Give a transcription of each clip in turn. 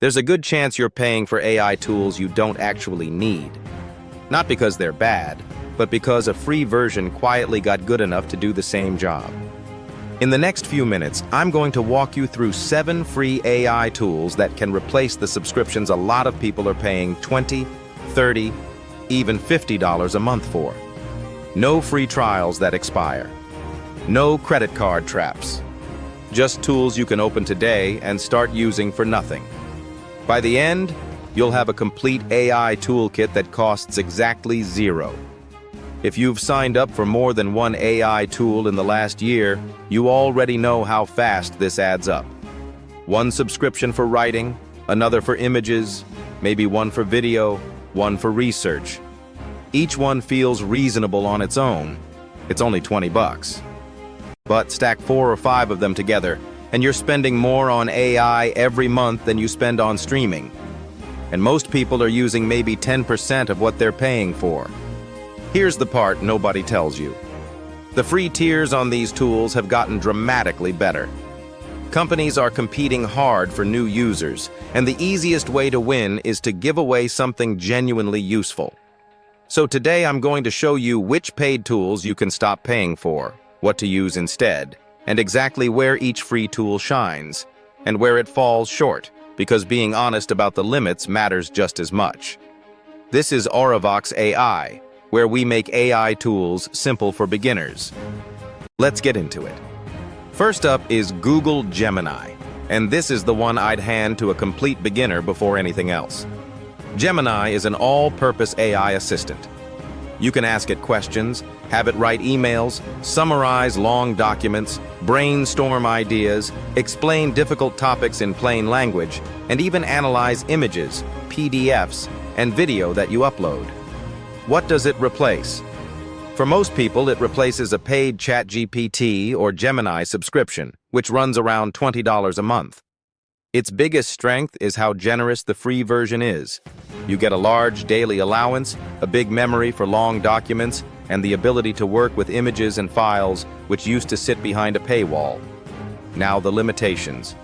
There's a good chance you're paying for AI tools you don't actually need. Not because they're bad, but because a free version quietly got good enough to do the same job. In the next few minutes, I'm going to walk you through 7 free AI tools that can replace the subscriptions a lot of people are paying $20, $30, even $50 a month for. No free trials that expire. No credit card traps. Just tools you can open today and start using for nothing. By the end, you'll have a complete AI toolkit that costs exactly $0. If you've signed up for more than one AI tool in the last year, you already know how fast this adds up. One subscription for writing, another for images, maybe one for video, one for research. Each one feels reasonable on its own. It's only $20. But stack 4 or 5 of them together, and you're spending more on AI every month than you spend on streaming. And most people are using maybe 10% of what they're paying for. Here's the part nobody tells you. The free tiers on these tools have gotten dramatically better. Companies are competing hard for new users, and the easiest way to win is to give away something genuinely useful. So today I'm going to show you which paid tools you can stop paying for, what to use instead, and exactly where each free tool shines, and where it falls short, because being honest about the limits matters just as much. This is AUREVOX AI, where we make AI tools simple for beginners. Let's get into it. First up is Google Gemini, and this is the one I'd hand to a complete beginner before anything else. Gemini is an all-purpose AI assistant. You can ask it questions, have it write emails, summarize long documents, brainstorm ideas, explain difficult topics in plain language, and even analyze images, PDFs, and video that you upload. What does it replace? For most people, it replaces a paid ChatGPT or Gemini subscription, which runs around $20 a month. Its biggest strength is how generous the free version is. You get a large daily allowance, a big memory for long documents, and the ability to work with images and files which used to sit behind a paywall. Now the limitations.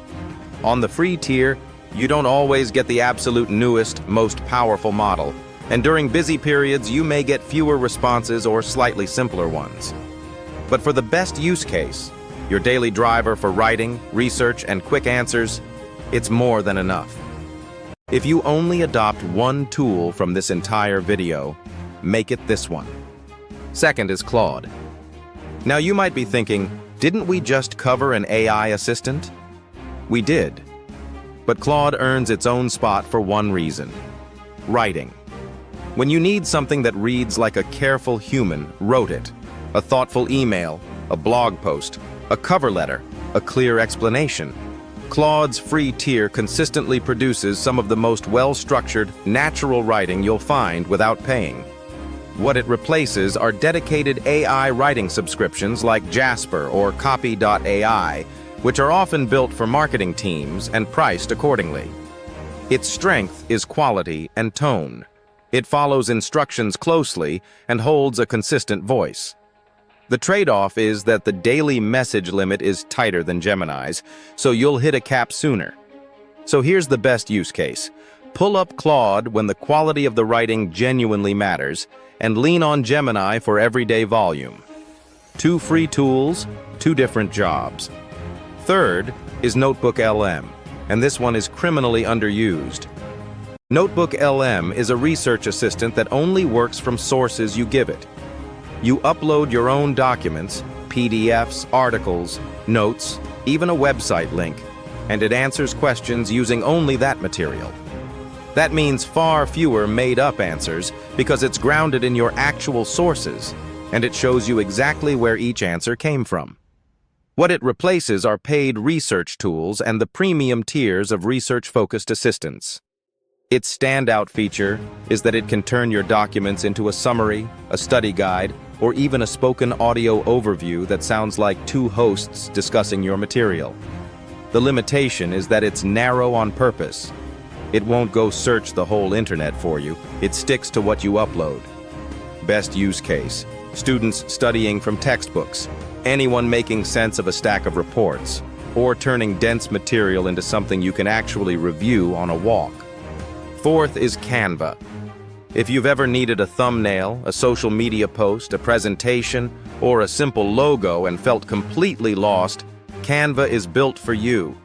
On the free tier, you don't always get the absolute newest, most powerful model, and during busy periods you may get fewer responses or slightly simpler ones. But for the best use case, your daily driver for writing, research, and quick answers, it's more than enough. If you only adopt one tool from this entire video, make it this one. Second is Claude. Now you might be thinking, didn't we just cover an AI assistant? We did. But Claude earns its own spot for one reason: writing. When you need something that reads like a careful human wrote it, a thoughtful email, a blog post, a cover letter, a clear explanation, Claude's free tier consistently produces some of the most well-structured, natural writing you'll find without paying. What it replaces are dedicated AI writing subscriptions like Jasper or Copy.ai, which are often built for marketing teams and priced accordingly. Its strength is quality and tone. It follows instructions closely and holds a consistent voice. The trade-off is that the daily message limit is tighter than Gemini's, so you'll hit a cap sooner. So here's the best use case. Pull up Claude when the quality of the writing genuinely matters, and lean on Gemini for everyday volume. 2 free tools, 2 different jobs. Third is NotebookLM, and this one is criminally underused. NotebookLM is a research assistant that only works from sources you give it. You upload your own documents, PDFs, articles, notes, even a website link, and it answers questions using only that material. That means far fewer made-up answers because it's grounded in your actual sources, and it shows you exactly where each answer came from. What it replaces are paid research tools and the premium tiers of research-focused assistants. Its standout feature is that it can turn your documents into a summary, a study guide, or even a spoken audio overview that sounds like 2 hosts discussing your material. The limitation is that it's narrow on purpose. It won't go search the whole internet for you. It sticks to what you upload. Best use case: students studying from textbooks, anyone making sense of a stack of reports, or turning dense material into something you can actually review on a walk. Fourth is Canva. If you've ever needed a thumbnail, a social media post, a presentation, or a simple logo and felt completely lost, Canva is built for you.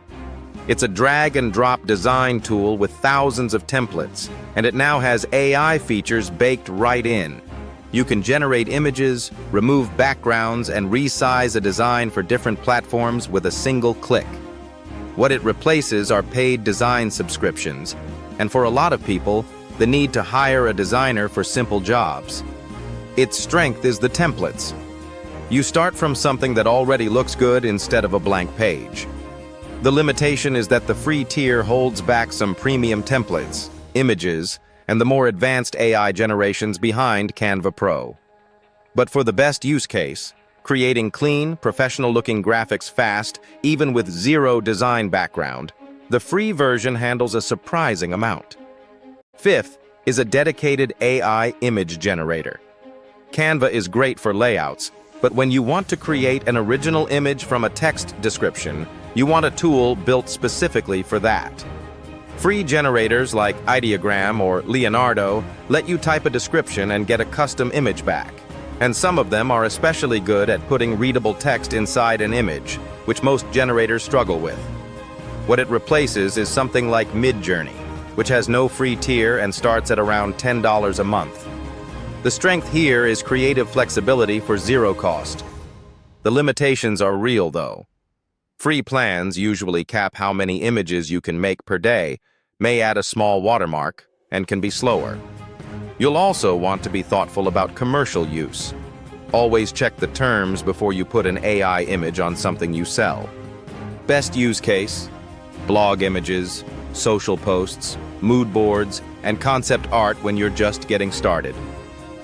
It's a drag-and-drop design tool with thousands of templates, and it now has AI features baked right in. You can generate images, remove backgrounds, and resize a design for different platforms with a single click. What it replaces are paid design subscriptions, and for a lot of people, the need to hire a designer for simple jobs. Its strength is the templates. You start from something that already looks good instead of a blank page. The limitation is that the free tier holds back some premium templates, images, and the more advanced AI generations behind Canva Pro. But for the best use case, creating clean, professional-looking graphics fast, even with zero design background, the free version handles a surprising amount. Fifth is a dedicated AI image generator. Canva is great for layouts, but when you want to create an original image from a text description, you want a tool built specifically for that. Free generators like Ideogram or Leonardo let you type a description and get a custom image back. And some of them are especially good at putting readable text inside an image, which most generators struggle with. What it replaces is something like Midjourney, which has no free tier and starts at around $10 a month. The strength here is creative flexibility for zero cost. The limitations are real, though. Free plans usually cap how many images you can make per day, may add a small watermark, and can be slower. You'll also want to be thoughtful about commercial use. Always check the terms before you put an AI image on something you sell. Best use case: blog images, social posts, mood boards, and concept art when you're just getting started.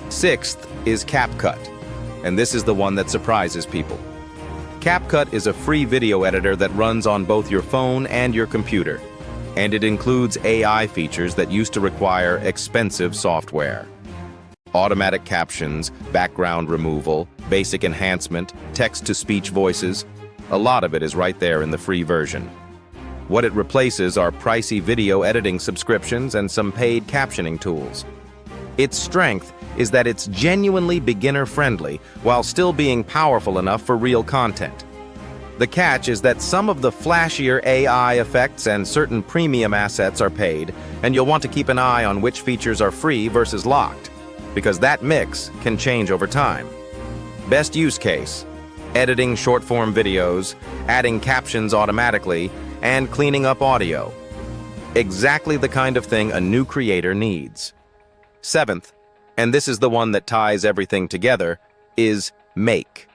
Sixth is CapCut, and this is the one that surprises people. CapCut is a free video editor that runs on both your phone and your computer, and it includes AI features that used to require expensive software. Automatic captions, background removal, basic enhancement, text-to-speech voices, a lot of it is right there in the free version. What it replaces are pricey video editing subscriptions and some paid captioning tools. Its strength is that it's genuinely beginner-friendly while still being powerful enough for real content. The catch is that some of the flashier AI effects and certain premium assets are paid, and you'll want to keep an eye on which features are free versus locked, because that mix can change over time. Best use case: editing short-form videos, adding captions automatically, and cleaning up audio. Exactly the kind of thing a new creator needs. Seventh, and this is the one that ties everything together, is Make.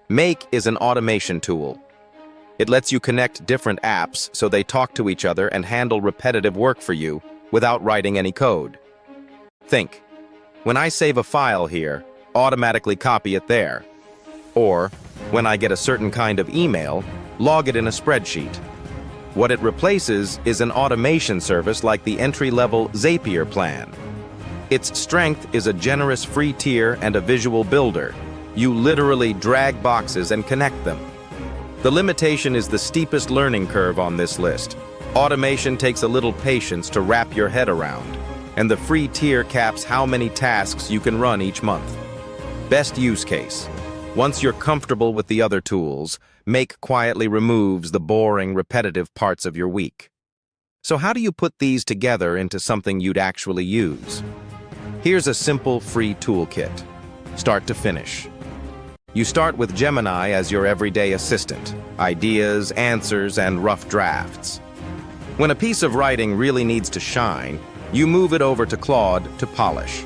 Make is an automation tool. It lets you connect different apps so they talk to each other and handle repetitive work for you without writing any code. Think, when I save a file here, automatically copy it there. Or, when I get a certain kind of email, log it in a spreadsheet. What it replaces is an automation service like the entry-level Zapier plan. Its strength is a generous free tier and a visual builder. You literally drag boxes and connect them. The limitation is the steepest learning curve on this list. Automation takes a little patience to wrap your head around, and the free tier caps how many tasks you can run each month. Best use case: once you're comfortable with the other tools, Make quietly removes the boring, repetitive parts of your week. So how do you put these together into something you'd actually use? Here's a simple free toolkit, start to finish. You start with Gemini as your everyday assistant, ideas, answers, and rough drafts. When a piece of writing really needs to shine, you move it over to Claude to polish.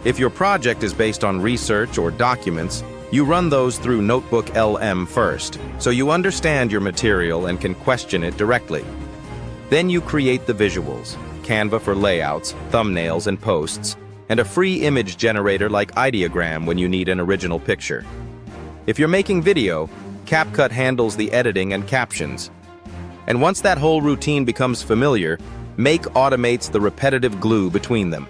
If your project is based on research or documents, you run those through NotebookLM first, so you understand your material and can question it directly. Then you create the visuals, Canva for layouts, thumbnails, and posts, and a free image generator like Ideogram when you need an original picture. If you're making video, CapCut handles the editing and captions. And once that whole routine becomes familiar, Make automates the repetitive glue between them.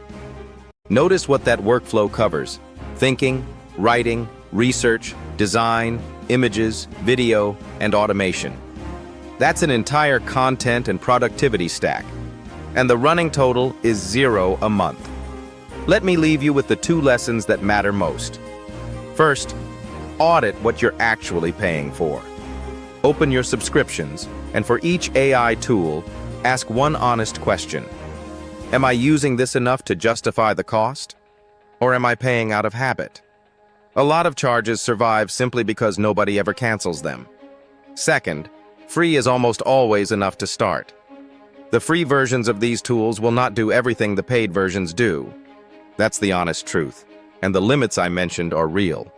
Notice what that workflow covers: thinking, writing, research, design, images, video, and automation. That's an entire content and productivity stack. And the running total is 0 a month. Let me leave you with the 2 lessons that matter most. First, audit what you're actually paying for. Open your subscriptions, and for each AI tool, ask one honest question. Am I using this enough to justify the cost? Or am I paying out of habit? A lot of charges survive simply because nobody ever cancels them. Second, free is almost always enough to start. The free versions of these tools will not do everything the paid versions do. That's the honest truth, and the limits I mentioned are real.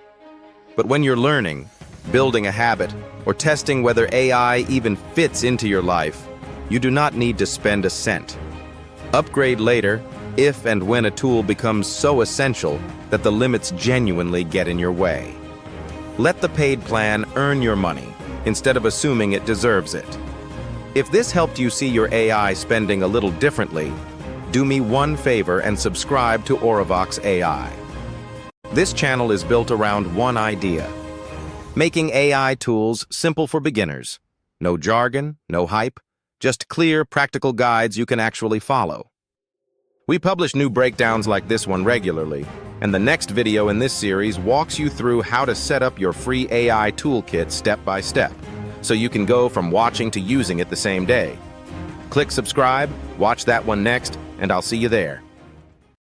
But when you're learning, building a habit, or testing whether AI even fits into your life, you do not need to spend a cent. Upgrade later if and when a tool becomes so essential that the limits genuinely get in your way. Let the paid plan earn your money instead of assuming it deserves it. If this helped you see your AI spending a little differently, do me one favor and subscribe to AUREVOX AI. This channel is built around one idea: making AI tools simple for beginners. No jargon, no hype, just clear, practical guides you can actually follow. We publish new breakdowns like this one regularly, and the next video in this series walks you through how to set up your free AI toolkit step by step, so you can go from watching to using it the same day. Click subscribe, watch that one next, and I'll see you there.